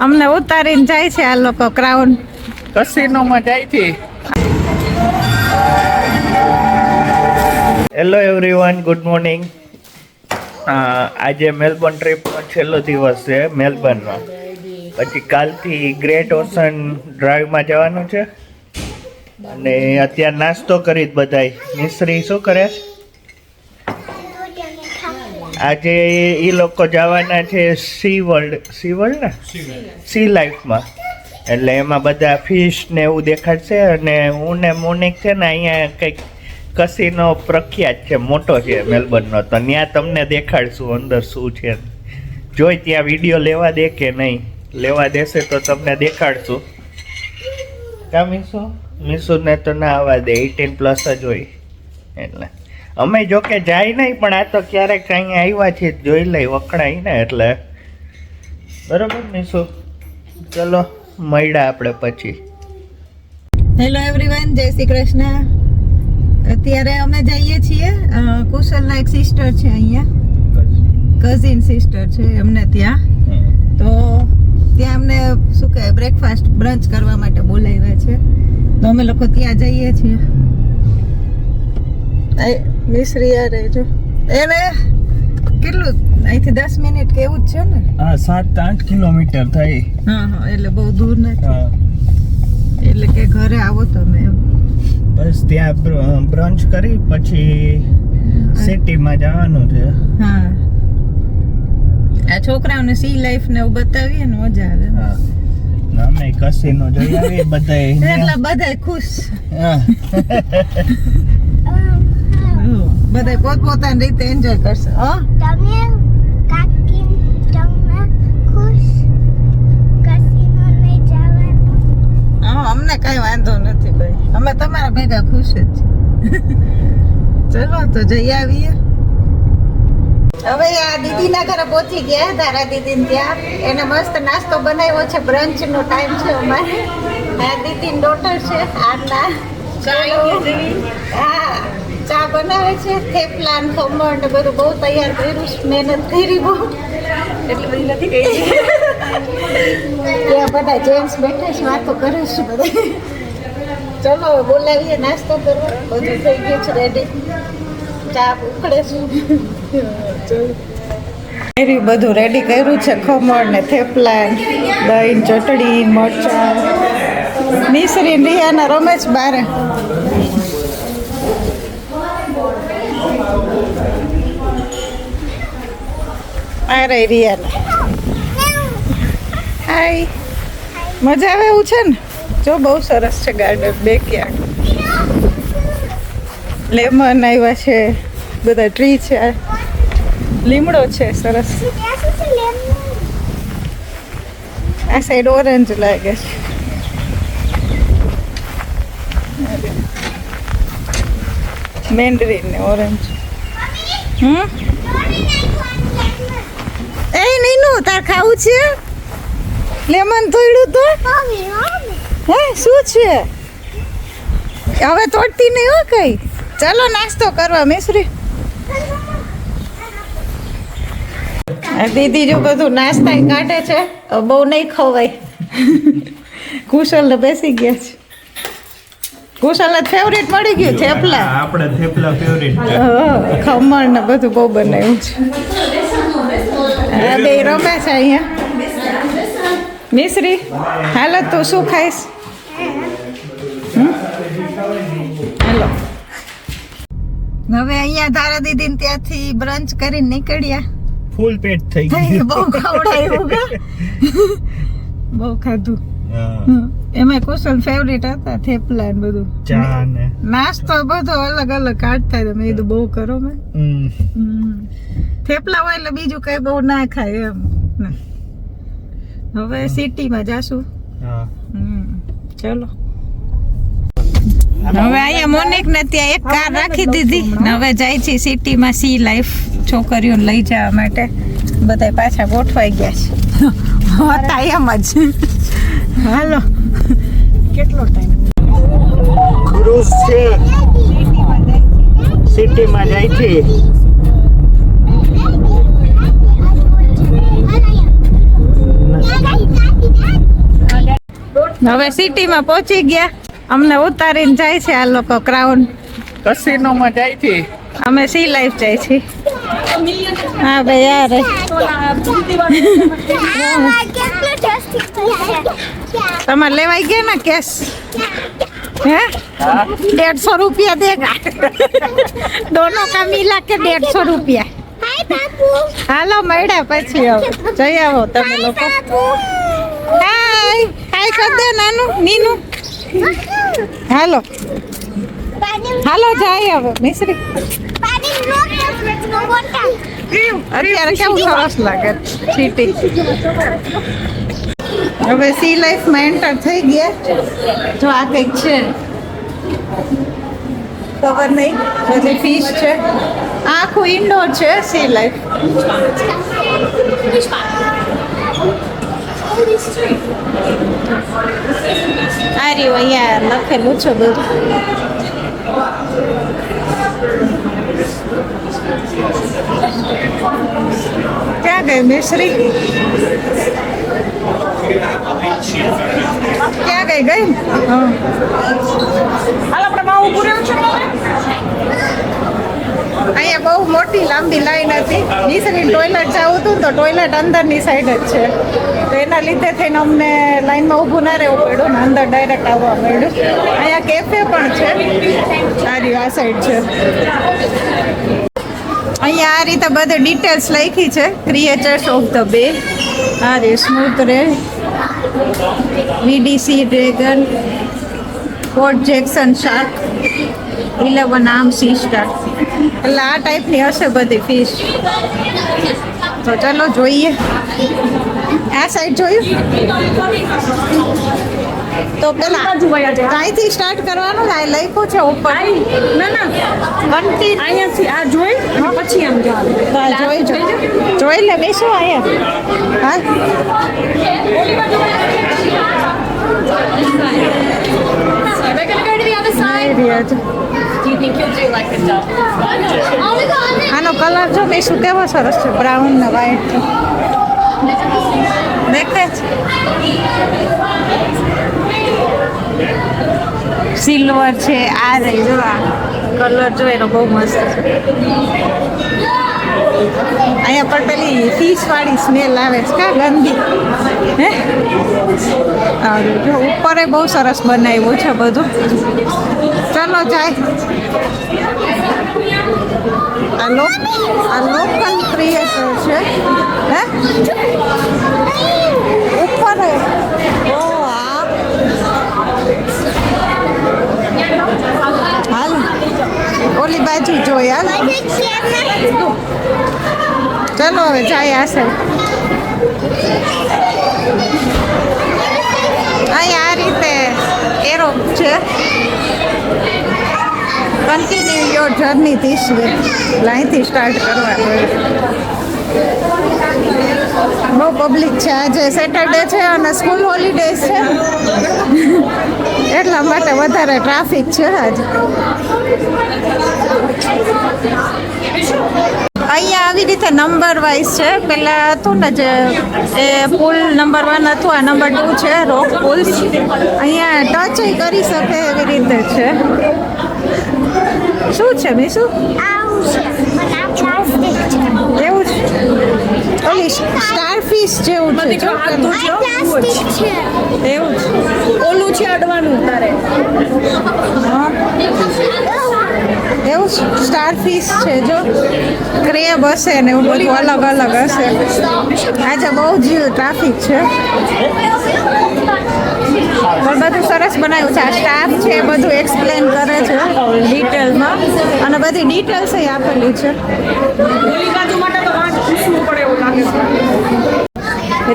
અમને ઉતારીને જાય છે આ લોકો ક્રાઉન કસિનોમાં જાય છે. Hello everyone, good morning. આજે મેલબોર્ન ટ્રીપનો છેલ્લો દિવસ છે મેલબોર્નનો. પછી કાલથી ગ્રેટ ઓશન ડ્રાઈવમાં જવાનું છે. અને અત્યારે નાસ્તો કરી જ બધાય. મિશ્રી શું કરે? આજે એ લોકો જવાના છે સી વર્લ્ડ ને સી લાઈફમાં. એટલે એમાં બધા ફિશ ને એવું દેખાડશે. અને હું ને મોનિક છે ને અહીંયા કંઈક કસીનો પ્રખ્યાત છે, મોટો છે મેલબોર્નનો, તો ત્યાં તમને દેખાડશું અંદર શું છે. જોઈ ત્યાં વિડીયો લેવા દે કે નહીં. લેવા દેશે તો તમને દેખાડશું. કા મીસુને તો ના આવવા દે, 18+ જ હોય. એટલે અમે જો કે જાય નહીં, પણ આ તો ક્યારેક અહીંયા આવ્યા છીએ જોઈ લઈ, વખણાય ને એટલે. બરોબર મીસુ, ચલો મળ્યા આપણે પછી. હેલો એવરીવન, જય શ્રી કૃષ્ણ. અત્યારે અમે જઈએ છીએ કુશલના એક સિસ્ટર છે અહીંયા, કઝિન સિસ્ટર છે એમને ત્યાં. તો ત્યાં અમને શું કહે બ્રેકફાસ્ટ બ્રંચ કરવા માટે બોલાવ્યા છે, તો અમે લોકો ત્યાં જઈએ છીએ. મિશ્રી આ રહેજો. એને કેટલું અહીંથી 10 મિનિટ કે એવું જ છે ને? હા, 7-8 કિલોમીટર થાય. હા, એટલે બહુ દૂર નથી. એટલે કે ઘરે આવો તમે એમ. બસ ત્યાં બ્રંચ કરી પછી સિટીમાં જવાનું છે. હા, આ છોકરાઓને સી લાઈફ ને એવું બતાવીએ ને મજા આવે. હા, અમે કસીનો જોઈ આવી બધાય. એટલે બધાય ખુશ. હા, બધાય પોતપોતાની રીતે એન્જોય કરશે. તમે કાકી તમે ખુશ કસીનો નહીં જવાનું? હા, અમને કઈ વાંધો નથી ભાઈ, અમે તમારા ભેગા ખુશ જ છીએ. ચલો તો જઈ આવીએ. હવે આ દીદીના ઘરે પહોંચી ગયા, તારા દીદીને ત્યાં. એને મસ્ત નાસ્તો બનાવ્યો છે, બ્રંચ નો ટાઈમ છે અમારે. આ દીદીની ડોટર છે આના. હા, ચા બનાવે છે, થેપલા ને ખમણ ને બધું બહુ તૈયાર કર્યું, મહેનત કરી બહુ. એટલી બધી નથી કરી. ત્યાં બધા જેન્ટ્સ બેઠા છે, વાતો કરે છે બધા. ચલો બોલાવીએ નાસ્તો કરવા. બધું થઈ ગયું છે રેડી, ચા ઉકળે છે. બધું રેડી કર્યું છે, ખમણ ને થેપલા, દહીં, ચટણી, મરચાં. મિશ્રી રિયાના રમેશ બારે. અરે રિયાના હાય, મજા આવે એવું છે ને? જો બહુ સરસ છે ગાર્ડન, બેકયાર્ડ. લેમન આવ્યા છે, બધા ટ્રી છે, લીમડો છે સરસ. આ સાઈડ ઓરેન્જ લાગે છે. મેન્ડરીન ને ઓરેન્જ. એ નહીં નું તાર ખાવું છે? લેમન તોડ્યું તો હે? શું છે હવે? તોડતી નહીં હો કઈ. ચાલો નાસ્તો કરવા મિશ્રી. દીદી જો બધું નાસ્તા કાઢે છે, બહુ નહીં ખવાય. કુશલ ને બેસી ગયા છે. કુશલ ને ફેવરિટ મળી ગયું થેપલા. આપણે થેપલા ફેવરિટ છે. ખમણ ને બધું બહુ બનાવ્યું છે. આ બે રમે છે અહીંયા. મિશ્રી હાલો, તું શું ખાઈશ? હાલો, હવે અહીંયા તારા દીદી ત્યાંથી બ્રંચ કરીને નીકળ્યા. ફૂલ પેટ થઈ ગયું. બહુ ખવડાયું કે બહુ ખાધું. એમાં કુશલ ફેવરિટ હતા થેપલા ને બધું, ચા ને નાસ્તો બધો અલગ અલગ કાઢતા. તમે એ તો બહુ કરો મેં. થેપલા હોય એટલે બીજું કઈ બહુ ના ખાય એમ. હવે સિટીમાં જાશું. ચલો, હવે અહીંયા મોનિક ને ત્યાં એક કાર રાખી દીધી ને હવે જાય છે સિટીમાં સી લાઈફ છોકરીઓને લઈ જવા માટે. બધા પાછા ગોઠવાઈ ગયા છે. હતા એમ જ. હાલો, કેટલો ટાઈમ? ક્રૂઝ છે, સિટીમાં જાય છે. હવે સિટીમાં પહોંચી ગયા. અમને ઉતારીને જાય છે આ લોકો ક્રાઉન કસિનોમાં જાય છે. અમે સી લાઈફ જાય છીએ. હા ભાઈ યાર કેટલું ટેસ્ટી છે. તમારે લેવાઈ ગયા ને કેશ હે 150 रुपया देगा दोनों का मिला के 150 रुपया. હાય બાપુ. હાલો મળ્યા પછી હવે જઈ આવો તમે લોકો. બાપુ. હાય હાય કર દે નાનું નીનું. હાલો પાણી હાલો જાય હવે મિશ્રી. પાણી નો બોટલ. અત્યારે કેવું સરસ લાગે સિટી. હવે સી લાઈફમાં એન્ટર થઈ ગયા. જો આ કંઈક છે ખબર નહીં બધી ફિશ છે. આ આખું ઇન્ડોર છે સી લાઈફ. આ રહ્યું અહીંયા લખેલું છે બધું. ક્યાં ગઈ મિશ્રી? ક્યાં ગઈ ગઈ? હા અહીંયા બહુ મોટી લાંબી લાઈન હતી. મિશ્રી ટોયલેટ જવું હતું તો ટોયલેટ અંદરની સાઈડ જ છે તો એના લીધે થઈને અમને લાઈનમાં ઊભું ના રહેવું પડ્યું ને અંદર ડાયરેક્ટ આવવા મળ્યું. અહીંયા કેફે પણ છે. આ રહ્યું આ સાઈડ છે. અહીંયા આ રીતે બધી ડિટેલ્સ લખી છે. ક્રિએટર્સ ઓફ ધ બે. આ રે સ્મૂથ રે VDC ડ્રેગન કોટ Jackson shark 11 arm sea star. એટલે આ ટાઈપની હશે બધી ફિશ. તો ચલો જોઈએ. આ સાઈડ જોયું તો પેલા અહીંથી સ્ટાર્ટ કરવાનું. આ લખ્યું છે ઉપર. ના અહીંયાથી આ જોઈ અને પછી આમ જવાનું. જોઈ લે બેસો અહીંયા. હા We're gonna go to the other side. Do you think you'll do like a double? Oh my god! આનો કલર જો બેસું કેવો સરસ છે. બ્રાઉન ને વ્હાઈટ દેખાય છે. સિલ્વર છે. આ રહી જો આ કલર જો એનો બહુ મસ્ત છે. અહીંયા પર પેલી ફિશ વાળી સ્મેલ આવે છે કા ગંદી હે. જો ઉપર બહુ સરસ બનાવ્યું છે બધું. ચલો જાય. આ લોકલ ક્રિએટર છે હે ઉપર. ઓ આ હાલ ઓલી બાજુ જોઈ હાલ. ચલો હવે જાય આ સાઈડ. અહીંયા આ રીતે એરો છે. Continue your journey this way. અહીંથી સ્ટાર્ટ કરવાનું. બહુ પબ્લિક છે. આજે સેટરડે છે અને સ્કૂલ હોલિડેઝ છે એટલા માટે વધારે ટ્રાફિક છે આજે. અહીંયા આવી રીતે નંબર વાઇઝ છે. પહેલાં હતું ને જે એ પુલ નંબર 1 હતું, આ નંબર 2 છે રોક પુલ. અહીંયા ટચ કરી શકે એવી રીતે છે. શું છે મીસુ? આવું છે પણ આ પ્લાસ્ટિક છે. એવું છે. ઓલી સ્ટારફિશ જેવું છે. જો આ પ્લાસ્ટિક છે. એવું છે. ઓલું છે અડવાનું તારે. હા એવું સ્ટારફિશ છે. જો ક્રેબ હશે ને એવું બધું અલગ અલગ હશે. આજે બહુ જ ટ્રાફિક છે પણ બધું સરસ બનાવ્યું છે. આ સ્ટાફ છે એ બધું એક્સપ્લેન કરે છે ડિટેલમાં અને બધી ડિટેલ્સ આપેલી છે. ઓલી બાજુ માટે તો વાંચ પૂછવું પડે એવું લાગે છે.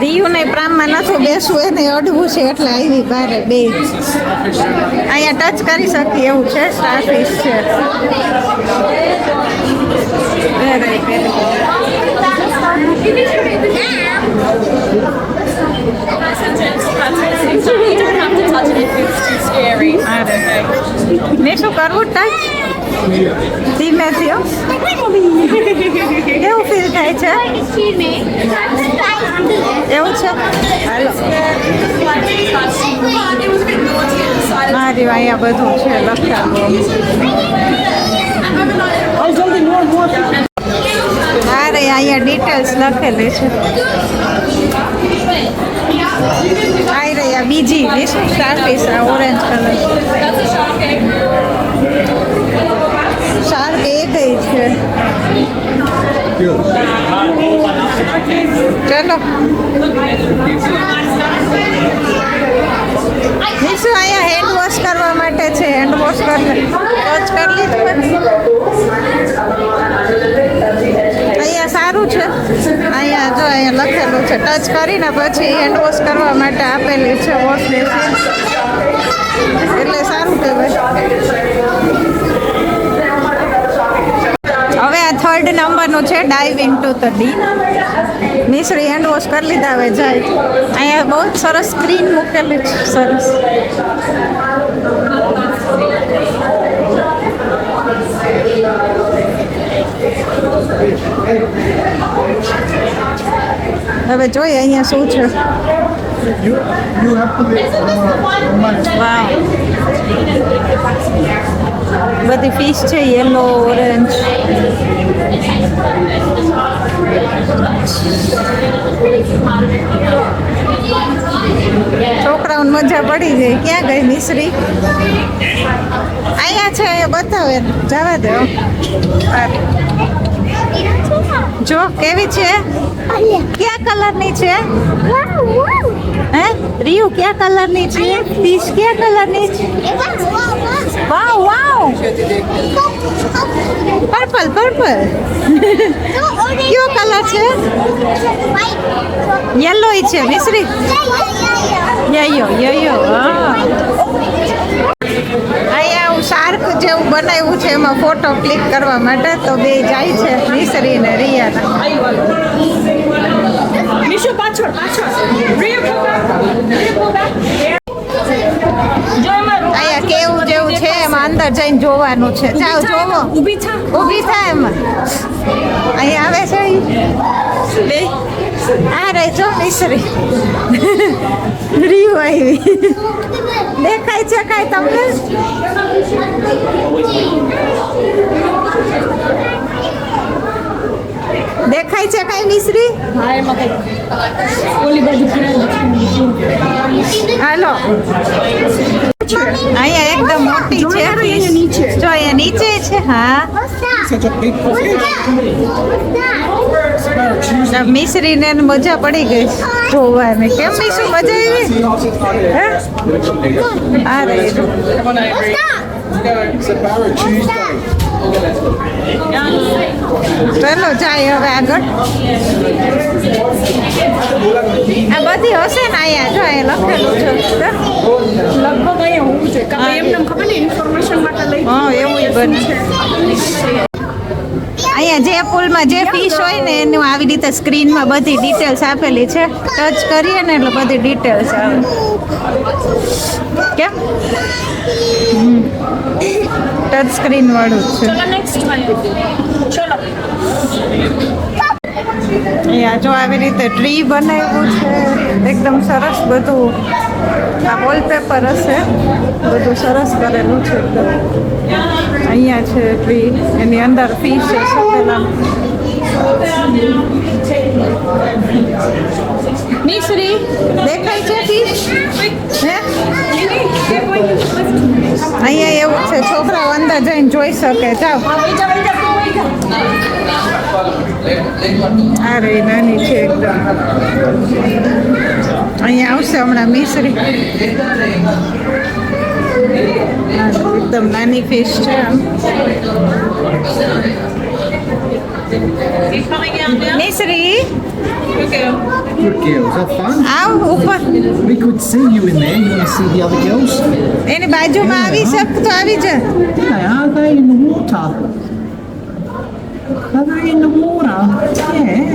રિયુને પ્રામમાં નથું બેસવું એને અડવું છે એટલે આવી બારે બે અહીંયા ટચ કરી શકીએ એવું છે. સ્ટારફિશ છે. મેં શું કરવું ટચ ધીમે થયો કેવું ફીલ થાય? દેખાય છે એવું છે હાલો મારી અહીંયા બધું છે લખાવું અરે અહીંયા ડિટેલ્સ લખેલી છે આવી રહ્યા બીજી સ્ટારફિશ ઓરેન્જ કલર શાર્ક એ ગઈ છે ચલો શું અહીંયા હેન્ડ વોશ કરવા માટે છે હેન્ડ વોશ કરી ટચ કરી લીધું અહીંયા સારું છે અહીંયા જો અહીંયા લખેલું છે ટચ કરીને પછી હેન્ડ વોશ કરવા માટે આપેલી છે વોશ બેસિન એટલે સારું કહેવાય હવે આ 3rd નંબરનું છે ડાઇવ ઇન્ટુ ધ ડીપ મિશ્રી હેન્ડ વોશ કરી લીધા હવે જાય અહીંયા બહુ જ સરસ સ્ક્રીન મૂકેલી છે સરસ હવે જોઈએ અહીંયા શું છે વાવ બધી ફિશ છે યેલો ઓરેન્જ છોકરાઓને મજા પડી જાય ક્યાં ગઈ મિશ્રી અહીંયા છે બતાવે જવા દે જો કેવી છે ક્યાં કલરની છે હે રીયુ ક્યાં કલરની છે ફિશ ક્યાં કલરની છે વાવ વાવ પર્પલ પર્પલ કયો કલર છે યેલો છે મિશ્રી યયો હા અહીંયા હું શાર્ક જેવું બનાવ્યું છે એમાં ફોટો ક્લિક કરવા માટે તો બે જાય છે મિશ્રી ને રિયાના અહીંયા કેવું જેવું છે એમાં અંદર જઈને જોવાનું છે જાઓ જોવો ઊભી થાય એમાં અહીંયા આવે છે બે આ રહી જો મિશ્રી રીયું આવી દેખાય છે કાંઈ તમને દેખાય છે કાંઈ મિશ્રી હાલો અહીંયા એકદમ મોટી છે જો અહીંયા નીચે છે હા મિશ્રી ને મજા પડી ગઈ જોવાની કેમ મિશ્રી મજા આવી ચલો જાય હવે આગળ આ બધી હશે ને અહીંયા જો અહીંયા લખેલું છે લગભગ અહીંયા હોવું જોઈએ કારણ એમને ખબર ને ઇન્ફોર્મેશન માટે લઈ હા એવું જ બને અહીંયા જે પુલમાં જે ફિશ હોય ને એનું આવી રીતે સ્ક્રીનમાં બધી ડિટેલ્સ આપેલી છે ટચ કરીએ ને એટલે બધી ડિટેલ્સ આવે કેમ ટચ સ્ક્રીન વાળું છે ચલો નેક્સ્ટ ચલો અહીંયા જો આવી રીતે ટ્રી બનાવ્યું છે એકદમ સરસ બધું આ વોલપેપર હશે બધું સરસ કરેલું છે એકદમ અહીંયા છે ટ્રી એની અંદર ફિશ છે પેલા મિશ્રી દેખાય છે ફિશ હે અહીંયા એવું છે છોકરાઓ અંદર જઈને જોઈ શકે જાઓ આ રહી નાની છે એકદમ અહીંયા આવશે હમણાં મિશ્રી એકદમ નાની ફિશ છે Mishri Good girls, have fun. આવ ઉપર We could see you in there. You want to see the other girls? એની બાજુમાં આવી શક તો આવી જા Yeah, are they in the water? Are they in the water? Yeah.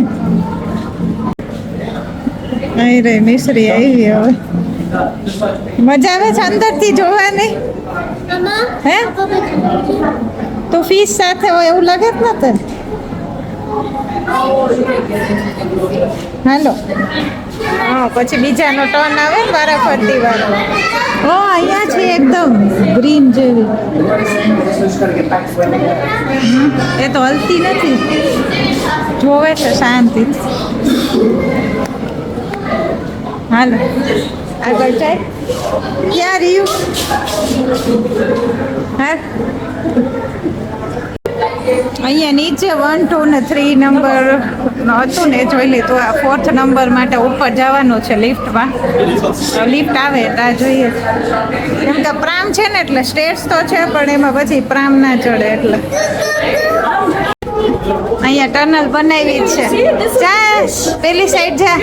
અહીં રહી મિશ્રી આવી હવે મજા આવે છે અંદરથી જોવાની હે તો ફિશ સાથે હોય એવું લાગે જ ને તને હાલો હા પછી બીજાનો ટર્ન આવે ને વારાફરતી વાળો ઓ અહીંયા છે એકદમ ગ્રીન જેવી એ તો હલતી નથી જોવે છે શાંતિ હાલો આગળ જાય ક્યાં રહ્યું હા અહીંયા નીચે 1, 2 ને 3 નંબર હતું ને જોઈ લીધું આ 4th નંબર માટે ઉપર જવાનું છે લિફ્ટમાં લિફ્ટ આવે ત્યાં જોઈએ કેમ કે પ્રામ છે ને એટલે સ્ટેર્સ તો છે પણ એમાં પછી પ્રામ ના ચડે એટલે અહીંયા ટનલ બનાવી છે જા પેલી સાઈડ જા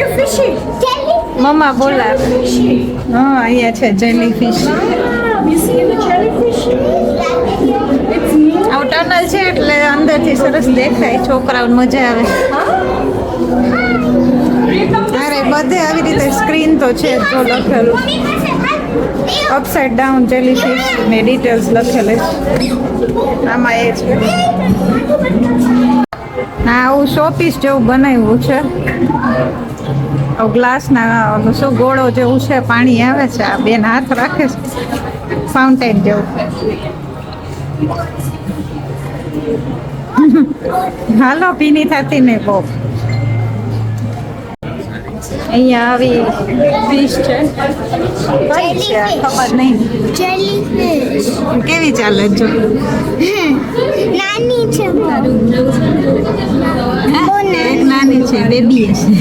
મમ્મા બોલા હા અહીંયા છે જેલી ફિશ આવું ટનલ છે એટલે અંદરથી સરસ દેખાય છોકરાઓને મજા આવે અરે બધે આવી રીતે સ્ક્રીન તો છે જો લખેલું અપસાઇડ ડાઉન જેલી ફિશ ને ડિટેલ્સ લખેલી આમાં એ છે હા આવું શોપીસ જેવું બનાવ્યું છે ગ્લાસના શું ગોળો જેવું છે પાણી આવે છે આ બેન હાથ રાખે છે ફાઉન્ટેન જેવું હાલો પીની થતી ને બહુ અહીંયા આવી ફિશ છે કઈ છે આ ખબર નહીં જેલીફિશ કેવી ચાલે જો નાની છે એક નાની છે બેબી છે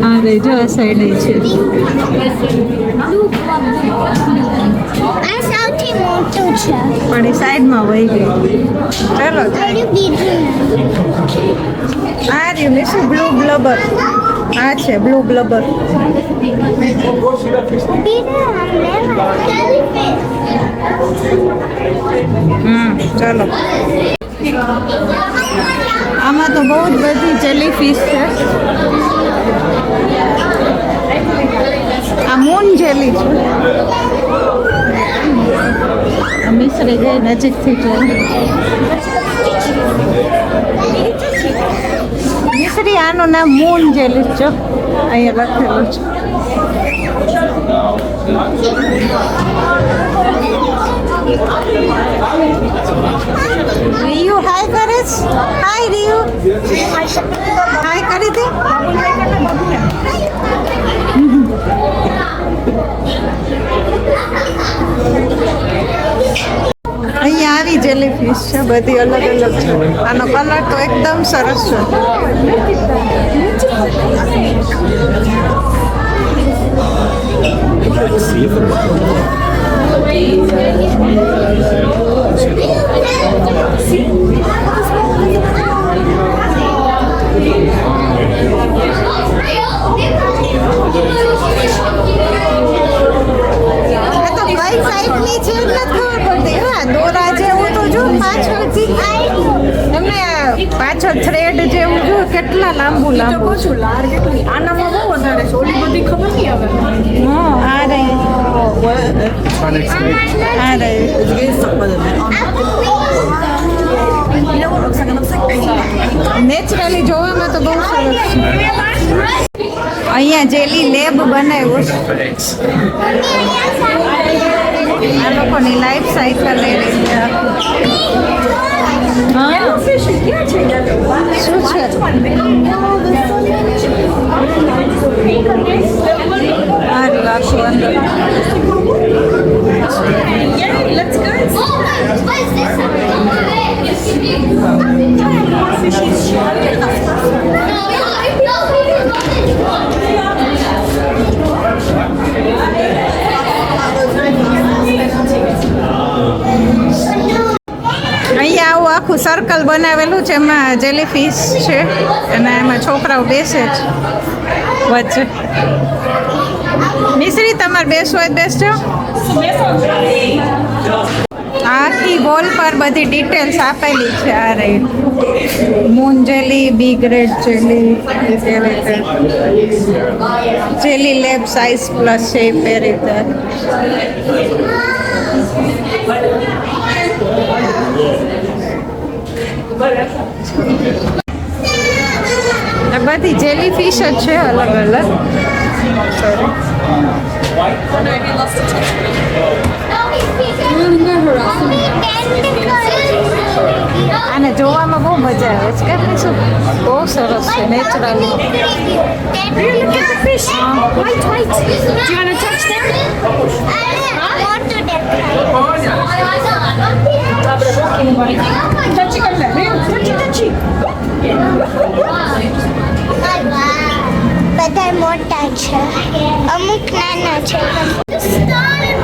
અરે જો આ સાઈડ છે આ સૌથી મોટું છે પણ એ સાઈડમાં વહી ગઈ ચલો થોડું બીજું આ રહ્યું ને શું બ્લુ બ્લબર આ છે બ્લુ બ્લબર ચલો આમાં તો બહુ જ બધી જેલી ફિશ છે આ મૂન જેલી છે મિશ્રી ગઈ નજીકથી જોઈ મિશ્રી આનું નામ મૂન જેલી છે અહીંયા લખેલું છે રિયુ હાય કરે છે હાય રિયુ હાય કરી દે અહીંયા આવી જેલી ફિશ છે બધી અલગ અલગ છે આનો કલર તો એકદમ સરસ છે પાછળ થ્રેડ જેવું જો કેટલા લાંબુ લાંબુ આનામાં બહુ વધારે છે ઓલી બધી ખબર નહીં આવે આ રહી આ રહી નેચરલી જોવામાં તો બહુ સરસ છે અહીંયા જેલી લેબ બનાવ્યું છે આ લોકોની લાઈફ સાયકલ એ રીતે શું છે આખું અંદર અહીંયા આવું આખું સર્કલ બનાવેલું છે એમાં જેલીફિશ છે અને એમાં છોકરાઓ બેસે છે વચ્ચે મિશ્રી તમારે બેસવું હોય બેસજો આખી વોલ પર બધી ડિટેલ્સ આપેલી છે આ રહી moon jelly B grade jelly jelly lab size plus shape એ રીતે આ બધી જેલી ફિશ જ છે અલગ અલગ. આને જોવામાં બહુ મજા આવે છે કે શું બહુ સરસ છે naturally. White. Do you want to touch them? Touchy कर ले. Touchy. બધા મોટા છે અમુક નાના છે.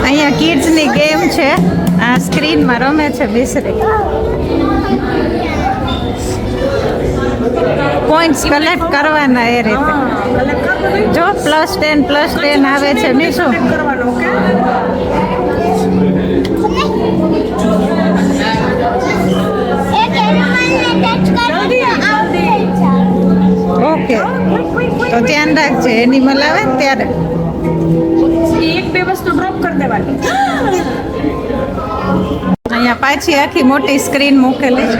અહીંયા કિડ્સની ગેમ છે. આ સ્ક્રીનમાં રમે છે મિશ્રી. પોઈન્ટ્સ કલેક્ટ કરવાના એ રીતે. જો +10 આવે છે મીશુ. એક એનિમલને ટચ કરો તો આઉટ થઈ જાય. ઓકે તો ધ્યાન રાખજે એનિમલ આવે ને ત્યારે. एक पे बस तो ड्रॉप कर देवानी. અહીંયા પાછી આખી મોટી સ્ક્રીન મૂકેલી છે.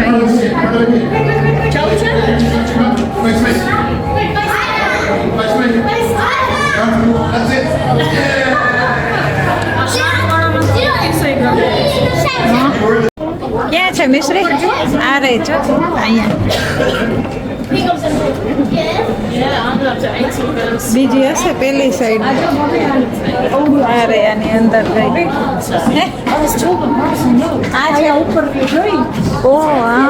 ક્યાં છે મિશ્રી? આ રહી છો અહીંયા. બીજી હશે પેલી સાઈડ. આ રે આની અંદર ગઈ. હે? આ છે ઉપર જોઈ. ઓહ હા.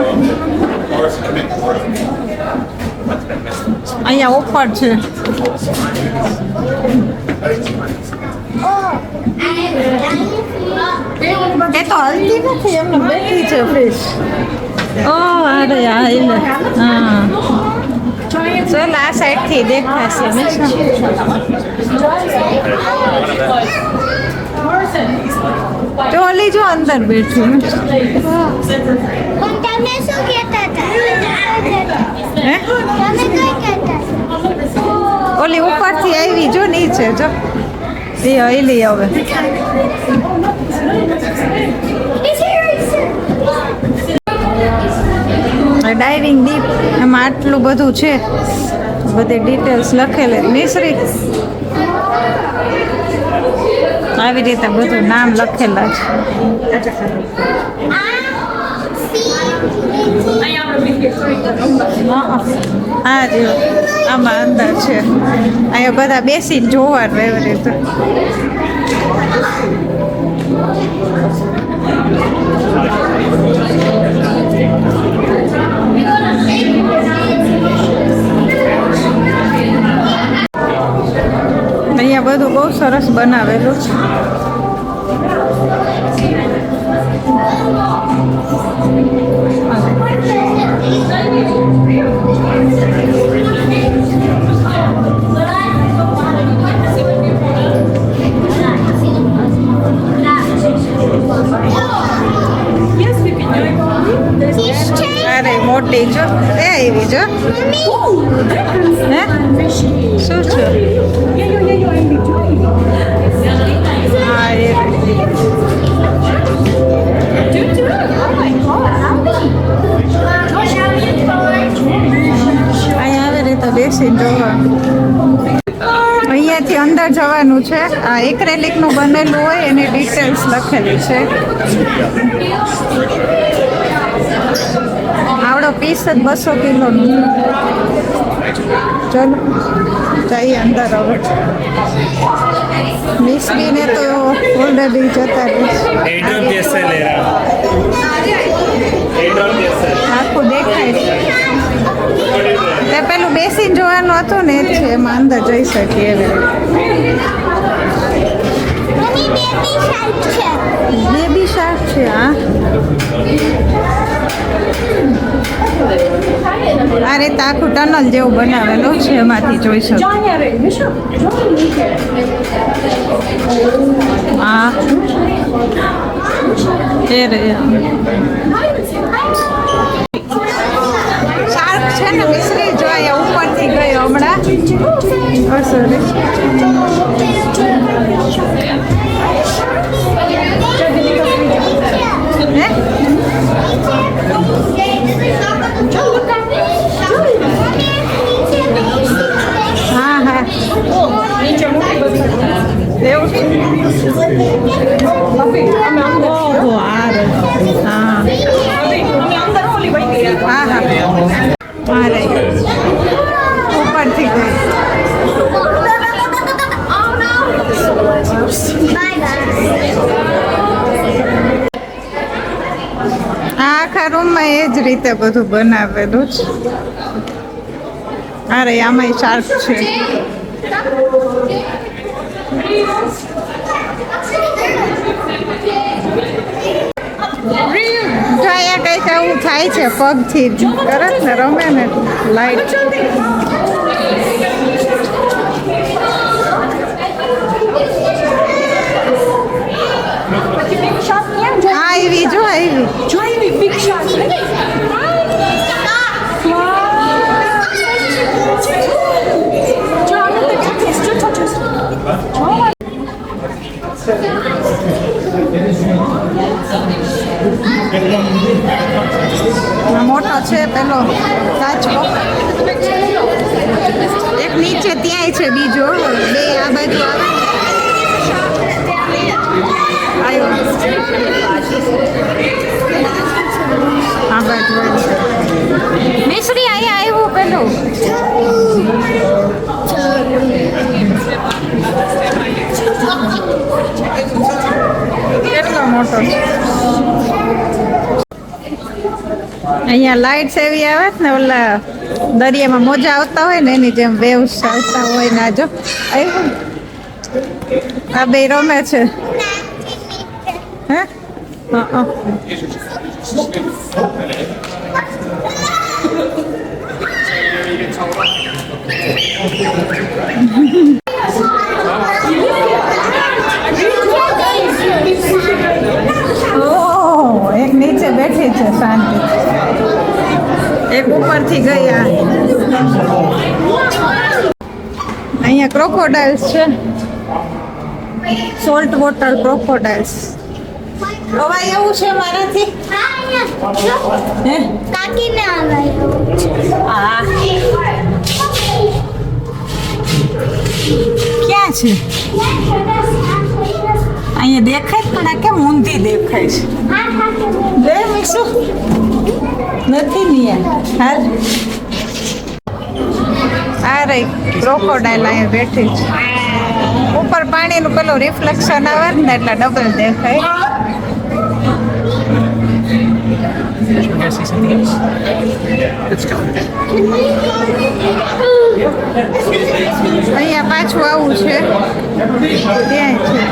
અહીંયા ઉપર છે. એ તો હલતી નથી એમને બેઠી છે ફિશ. ઓહ અરે હા એટલે હા. ચાલ આ સાઈડથી દેખાશે ને. તો ઓલી જો અંદર બેઠી. પણ તમે શું કહેતા હતા? હે? તમે કઈ કહેતા? ઓલી ઉપરથી આવી જો નીચે જો. એ હલી હવે. ડાઇવિંગ ડીપ એમાં આટલું બધું છે. બધી ડિટેલ્સ લખેલી મિશ્રી. આવી રીતે બધું નામ લખેલા છે. હા જો આમાં અંદર છે. અહીંયા બધા બેસીને જોવાનું એવી રીતે. અહીંયા બધું બહુ સરસ બનાવેલું છે. અરે મોટી જો એ આવી જો. હે શું છે? હા એ અહીંયા આવી રીતે બેસીને જોવાનું. અહીંયાથી અંદર જવાનું છે. આ એક્રેલિકનું બનેલું હોય એની ડિટેલ્સ લખેલી છે. આવડો પીસ જ 200 કિલોનું. ચલો જઈએ અંદર હવે. મિશ્રીને તો ઓલરેડી જતા આખું દેખાય છે. તે પેલું બેસીને જોવાનું હતું ને એ જ છે. એમાં અંદર જઈ શકીએ એવી રીતે. બેબી શાર્ક છે હા. આ રીતે આખું ટનલ જેવું બનાવેલું છે. એમાંથી જોઈ શકો. હા એ રે શાર્ક છે ને મિશ્રી જો અહીંયા ઉપરથી ગયો હમણાં. સોરી હે હા હા એવું છે ઓહો આ રે. હા હા હા હા રે ઉપરથી ગઈ. આખા રૂમમાં એ જ રીતે બધું બનાવેલું છે. અરે આમાંય શાર્ક છે. જો અહીંયા કંઈક આવું થાય છે પગથી તરત ને રમે ને લાઈટ. આવી જો આવી. મોટો છે પેલો કાચબો. એક નીચે ત્યાંય છે બીજો. બે આ બાજુ આવ્યો. આ બાજુ મિશ્રી અહીંયા આવ્યું પેલું. કેટલો મોટો છે. અહીંયા લાઇટ્સ એવી આવે ને ઓલા દરિયામાં મોજા આવતા હોય ને એની જેમ વેવ્સ આવતા હોય ને. જો આવ્યું આ બે રમે છે. હે હા એક નીચે બેઠી છે શાંતિ. એક ઉપરથી ગઈ. અહીંયા ક્રોકોડાઇલ્સ છે. Salt water ક્રોકોડાઇલ્સ. અવાય એવું છે મારાથી. હે કાકીને આવાયો. હા ક્યાં છે અહીંયા દેખાય પણ આ કેમ ઊંધી દેખાય છે. લે મીસુ નથી નિયા. હાલ આ રહી ક્રોકોડાઇલ અહીંયા બેઠી છે. ઉપર પાણીનું પેલું રિફ્લેક્શન આવે ને એટલે ડબલ દેખાય. અહીંયા પાછું આવું છે. ત્યાં છે.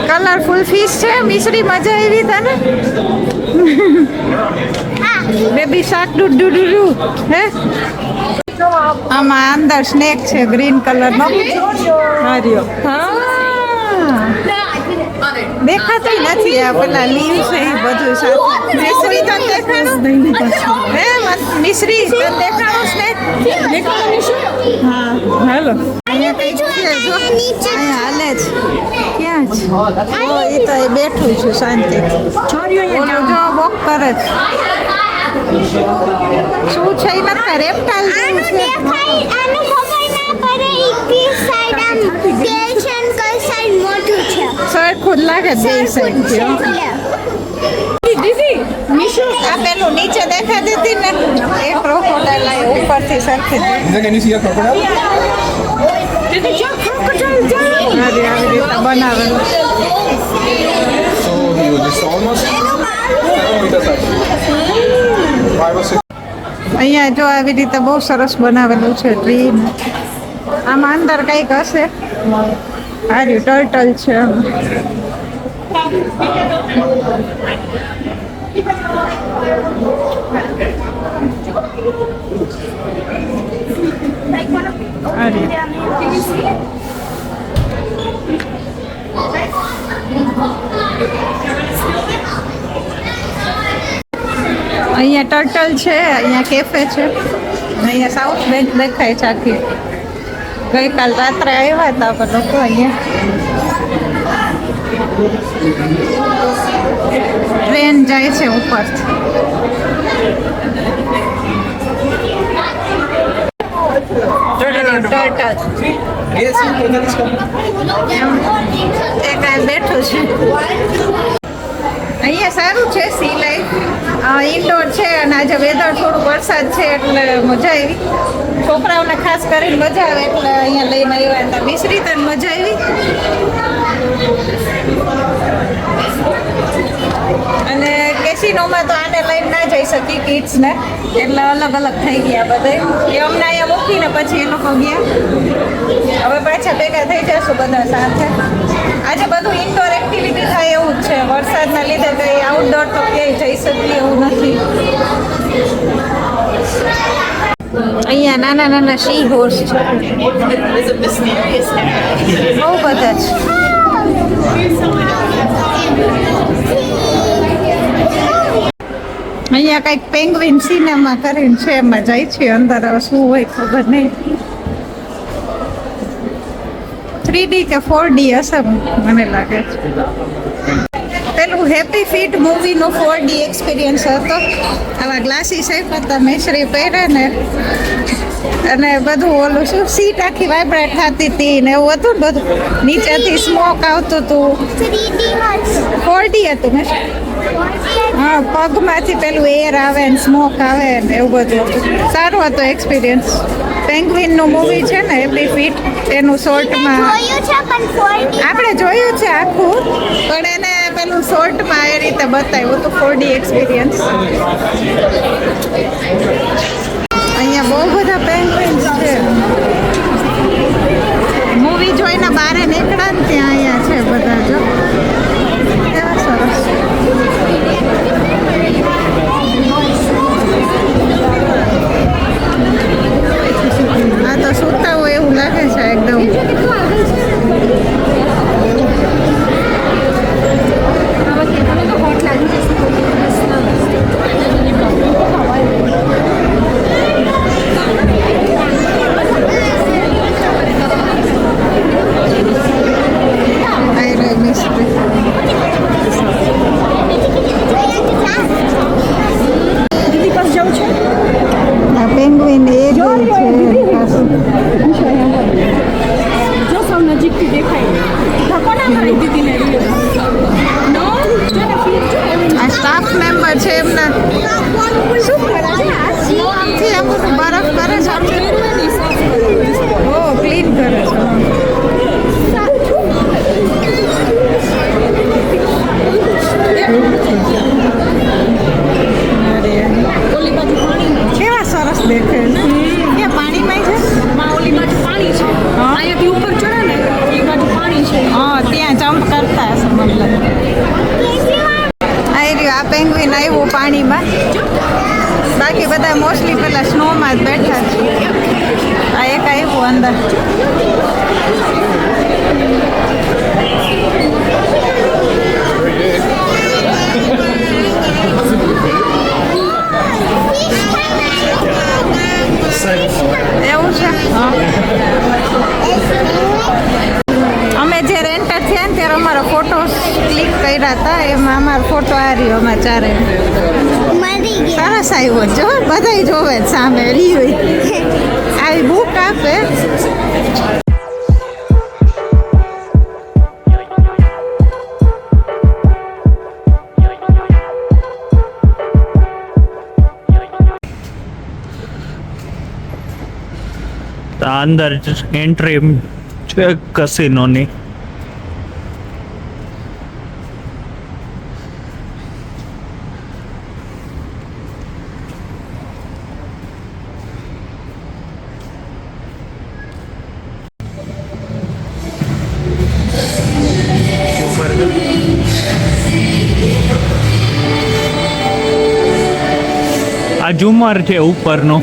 કલરફુલ ફિશ છે. મિશ્રી મજા આવી તને. બેબી શાક ડુડુ હે. આમાં અંદર સ્નેક છે ગ્રીન કલરનો. હરિયો હા દેખાતું નથી. આ પેલા લીવ છે એ બધું સાથે. મિશ્રી તો દેખાડું. હે મિશ્રી તો દેખાડું સ્નેક. હા હાલો. અહીંયા કંઈક છે જો. અહીંયા હાલે છે. ક્યાં છે? ઓ એ તો એ બેઠું છું શાંતિ. ઓલો જો વોક કરે છે. શું છે એ નથી. રેપ્ટાઇલ જેવું છે. આનું ખબર ના પડે. એક સાઈડ આમ તેલ છે અને કઈ સાઈડ મોટું છે. સરખું જ લાગે બે સાઈડ છે. દીદી આ પેલું નીચે દેખાતી હતી ને એ ક્રોકોડાઇલ આ ઉપરથી સરખી Can you see a crocodile? આવી રીતે બનાવેલું. So huge. It's almost 7 meters high. 5 or 6. અહીંયા જો આવી રીતે બહુ સરસ બનાવેલું છે ટ્રી. આમાં અંદર કંઈક હશે. આ રહ્યું ટર્ટલ છે. અહીંયા ટર્ટલ છે. અહીંયા કેફે છે. અહીંયા સાઉથ બેંક દેખાય છે આખી. ગઈકાલ રાત્રે આવ્યા હતા આપણે લોકો અહીંયા. ટ્રેન જાય છે ઉપર. એક આ બેઠું છે. અહીંયા સારું છે સી લાઈફ, ઇન્ડોર છે અને આજે વેધર થોડું વરસાદ છે એટલે મજા આવી. છોકરાઓને ખાસ કરીને મજા આવે એટલે અહીંયા લઈને આવ્યા હતા. મિશ્રિતાને મજા આવી. અને કેસિનોમાં તો આને લઈને ના જઈ શકી કિડ્સને, એટલે અલગ અલગ થઈ ગયા બધે. એ અમને અહીંયા મૂકીને પછી એ લોકો ગયા. હવે પાછા ભેગા થઈ જશું બધા સાથે. આજે બધું ઇન્ડોર એક્ટિવિટી થાય એવું જ છે. વરસાદના લીધે કંઈ આઉટડોર તો ક્યાંય જઈ શકીએ એવું નથી. અહીંયા નાના નાના શી હોર્સ છે, બહુ બધા છે. અહીંયા કંઈક પેંગ્વિન સિનેમા કરીને છે, એમાં જાય છે અંદર. હવે શું હોય ખબર નહીં. 3D કે 4D હશે મને લાગે છે. પેલું હેપી ફીટ મૂવીનો 4D એક્સપિરિયન્સ હતો. આવા ગ્લાસીસ આપ્યા હતા મેસરી પહેરે ને, અને બધું ઓલું શું સીટ આખી વાઇબ્રેટ થતી હતી ને એવું હતું ને બધું. નીચેથી સ્મોક આવતું હતું. 4D હતું ને. હા, પગમાંથી પેલું એર આવે ને સ્મોક આવે ને એવું બધું હતું. સારું હતો એક્સપિરિયન્સ. પેંગ્વિનનું મૂવી છે ને હેપી ફીટ, એનું શોર્ટમાં આપણે જોયું છે આખું, પણ એને પેલું શોર્ટમાં એ રીતે બતાવ્યું હતું 4D એક્સપિરિયન્સ. અહીંયા બહુ બધા પેંગ્વિન્સ છે. મૂવી જોઈને બહાર નીકળ્યા ને ત્યાં અહીંયા છે બધા. જો કેવા સરસ. આ તો સૂતા હોય એવું લાગે છે એકદમ. પેંગ્વિન એ છે. આ સ્ટાફ મેમ્બર છે એમના. શું કરે છે? આ બધું બરફ કરે છે. ઓ ક્લીન કરે છે. કેવા સરસ દેખે છે. કે પાણીમાં છે. ઓલી બાજુ પાણી છે. અહીંયાથી ઉપર ચડે ને એ બાજુ પાણી છે. હા, ત્યાં જમ્પ કરતા હશે મતલબ. આ રહ્યું આ પેંગ્વિન આવ્યું પાણીમાં. બાકી બધા મોસ્ટલી પેલા સ્નોમાં જ બેઠા છે. આ એક આવ્યું અંદર. એવું છે. અમે જે રેન્ટર થયા ને ત્યારે અમારો ફોટો ક્લિક કર્યા હતા, એમાં અમારો ફોટો આ રહ્યો અમારા ચારે. સરસ આવ્યો જો, બધાય જોવે સામે રહ્યું. આવી બુક આપે. અંદર એન્ટ્રી છે કસિનોની. આ ઝુમર છે ઉપરનો.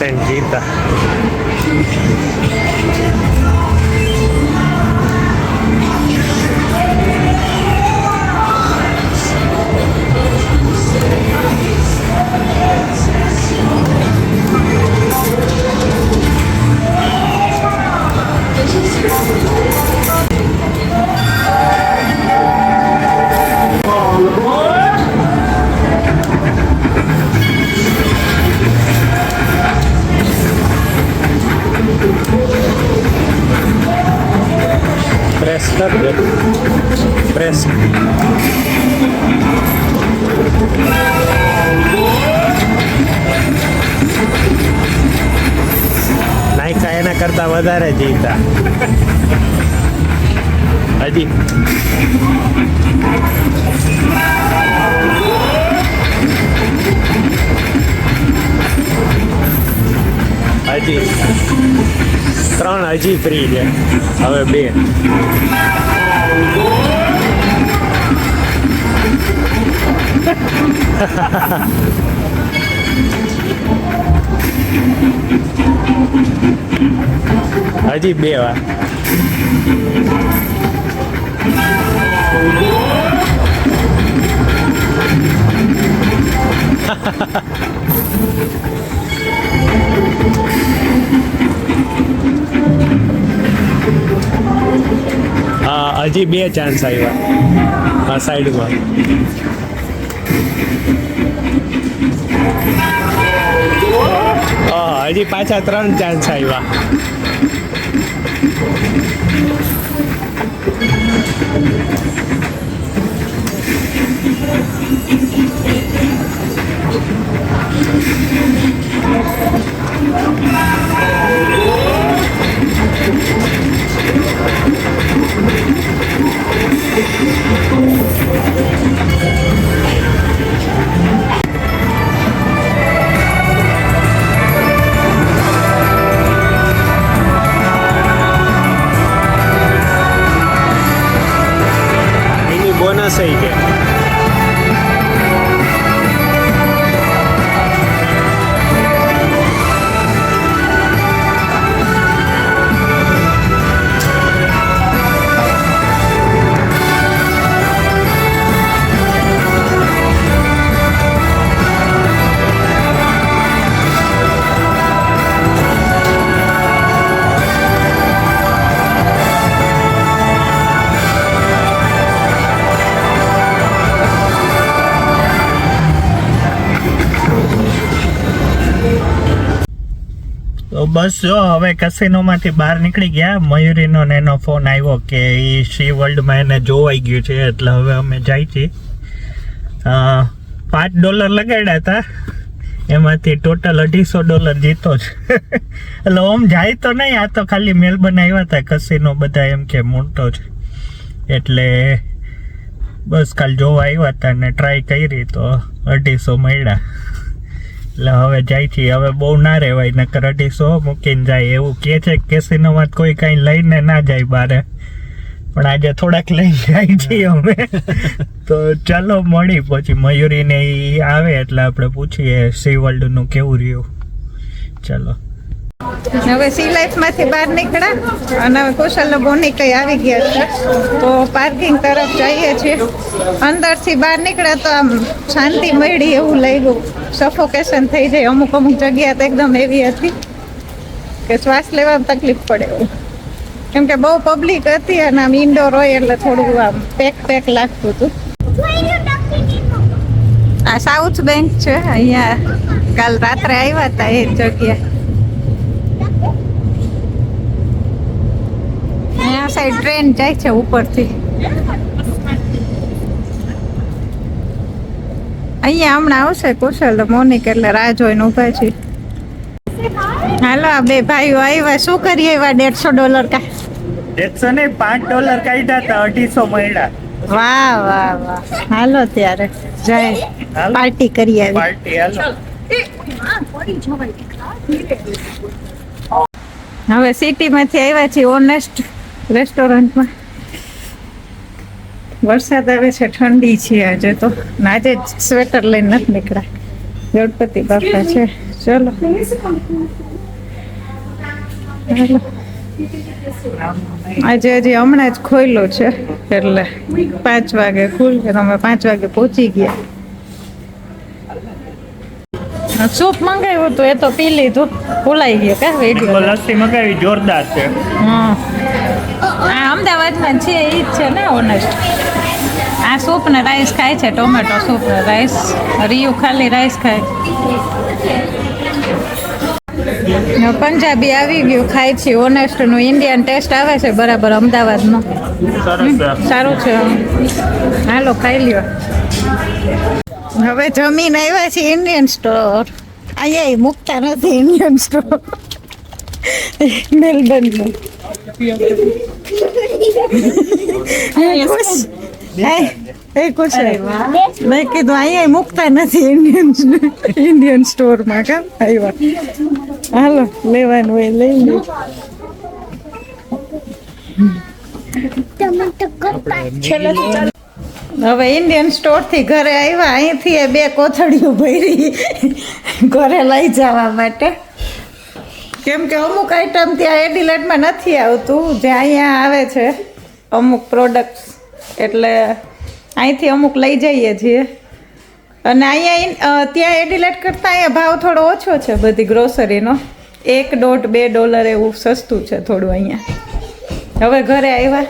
100% જીતા. પ્રેસ કર દે, પ્રેસ. નાયકા એના કરતા વધારે જીતા. હજી હજી 3 હજી ફ્રી છે, હવે 2. હજી 2 વાર. હજી 2 ચાન્સ આવ્યા આ સાઈડમાં. હજી પાછા 3 ચાન્સ આવ્યા. એની બોનસ આવી છે. તો બસ જો હવે કસિનોમાંથી બહાર નીકળી ગયા. મયુરીનો ને એનો ફોન આવ્યો કે એ સી વર્લ્ડમાં એને જોવાઈ ગયું છે, એટલે હવે અમે જાય છીએ. $5 લગાડ્યા હતા, એમાંથી ટોટલ $250 જીતો છે. એટલે આમ જાય તો નહીં, આ તો ખાલી મેલબર્ન આવ્યા હતા. કસિનો બધા એમ કે મોટો છે, એટલે બસ કાલ જોવા આવ્યા હતા ને ટ્રાય કરી તો 250 મળ્યા. એટલે હવે જાય છે. હવે બહુ ના રહેવાય, નકર 250 મૂકીને જાય એવું કહે છે. કેસિનોમાં કોઈ કાંઈ લઈને ના જાય બારે, પણ આજે થોડાક લઈને જાય છીએ અમે. તો ચાલો મળી પછી મયુરીને એ આવે એટલે આપણે પૂછીએ સી વર્લ્ડનું કેવું રહ્યું. ચાલો હવે સી લાઈફમાંથી બહાર નીકળ્યા અને હવે કુશલ બોની કઈ આવી ગયા છે, તો પાર્કિંગ તરફ જઈએ છીએ. અંદરથી બહાર નીકળ્યા તો આમ શાંતિ મળી એવું લાગ્યું. સફોકેશન થઈ જાય અમુક જગ્યા તો એકદમ એવી હતી કે શ્વાસ લેવામાં તકલીફ પડે એવું, કેમ કે બહુ પબ્લિક હતી અને આમ ઇન્ડોર હોય એટલે થોડું આમ પેક લાગતું હતું. આ સાઉથ બેંક છે, અહીંયા કાલ રાત્રે આવ્યા હતા એ જગ્યા. અહીંયા સાઈડ ટ્રેન જાય છે ઉપરથી. અહીંયા હમણાં આવશે કુશલ મોનિક, એટલે રાહ જોઈને ઊભા છે. હાલો આ બે ભાઈઓ આવ્યા. શું કરી આવ્યા? $150 કા 150 નહીં, $5 કાઢ્યા હતા, 250 મળ્યા. વાહ વાહ વાહ. હાલો ત્યારે જાય પાર્ટી કરી આવી. પાર્ટી હાલો. હવે સિટીમાંથી આવ્યા છીએ ઓનેસ્ટ રેસ્ટોરન્ટમાં. વરસાદ આવે છે, ઠંડી છે આજે તો. આજે જ સ્વેટર લઈને નથી નીકળ્યા. ગણપતિ બાપા છે, ચલો હાલો. આજે હજી હમણાં જ ખોલ્યો છે એટલે 5 વાગે ખુલ્લે. અમે 5 વાગે પહોંચી ગયા. સૂપ મંગાવ્યું હતું એ તો પી લીધું, ભૂલાઈ ગયો કા વિડીયો. લસ્સી મગાવી જોરદાર છે. હા આ અમદાવાદમાં છે એ જ છે ને ઓનેસ્ટ. આ સૂપ ને રાઈસ ખાય છે, ટોમેટો સૂપ ને રાઈસ. રિયુ ખાલી રાઈસ ખાય. પંજાબી આવી ગયું ખાય છે. ઓનેસ્ટ નું ઇન્ડિયન ટેસ્ટ આવે છે બરાબર અમદાવાદનો. સરસ છે. સારું છે. હાલો ખાઈ લ્યો. હવે જમીન આવ્યા છે ઇન્ડિયન સ્ટોર. અહીંયા મૂકતા નથી ઇન્ડિયન સ્ટોર મેલબર્ન. ખુશ મેં કીધું અહીંયા મૂકતા નથી ઇન્ડિયન સ્ટોરમાં. કામ આવ્યા. હાલો લેવાનું હોય લઈ લો. હવે ઇન્ડિયન સ્ટોર થી ઘરે આવ્યા. અહીંથી એ 2 કોથળીઓ ભરી ઘરે લઈ જવા માટે. કેમ કે અમુક આઈટમ ત્યાં એડિલેટમાં નથી આવતું જે અહીંયા આવે છે અમુક પ્રોડક્ટ્સ, એટલે અહીંથી અમુક લઈ જઈએ છીએ. અને અહીંયા ત્યાં એડિલેટ કરતાં અહીંયા ભાવ થોડો ઓછો છે બધી ગ્રોસરીનો. $1.5-2 એવું સસ્તું છે થોડું અહીંયા. હવે ઘરે આવ્યા.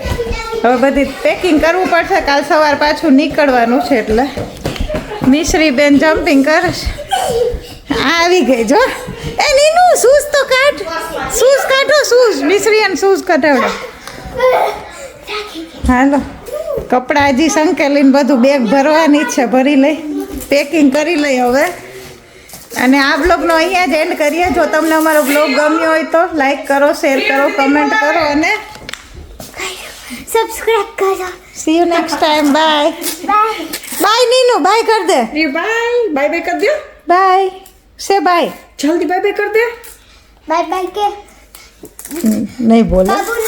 હવે બધી પેકિંગ કરવું પડશે. કાલ સવાર પાછું નીકળવાનું છે એટલે મિશ્રી બેન જમ્પિંગ કરશે. આવી ગઈ જો. એ નીનુ શૂઝ તો કાઢ. શૂઝ કાઢો. શૂઝ મિશ્રી અને શૂઝ કઢાવડો. હાલો કપડાં હજી સંકેલીને બધું બેગ ભરવાની જ છે. ભરી લઈ, પેકિંગ કરી લઈ હવે. અને આ બ્લોગનો અહીંયા જ એન્ડ કરીએ. જો તમને અમારો બ્લોગ ગમ્યો હોય તો લાઈક કરો, શેર કરો, કમેન્ટ કરો અને સબસ્ક્રાઇબ કરો. See you next time. Bye bye bye નીનુ. બાય કર દે. बाय बाय बाय कर दिया. બાય સે બાય. जल्दी बाय बाय कर दे. બાય બાય કે નહીં બોલે. બાબુન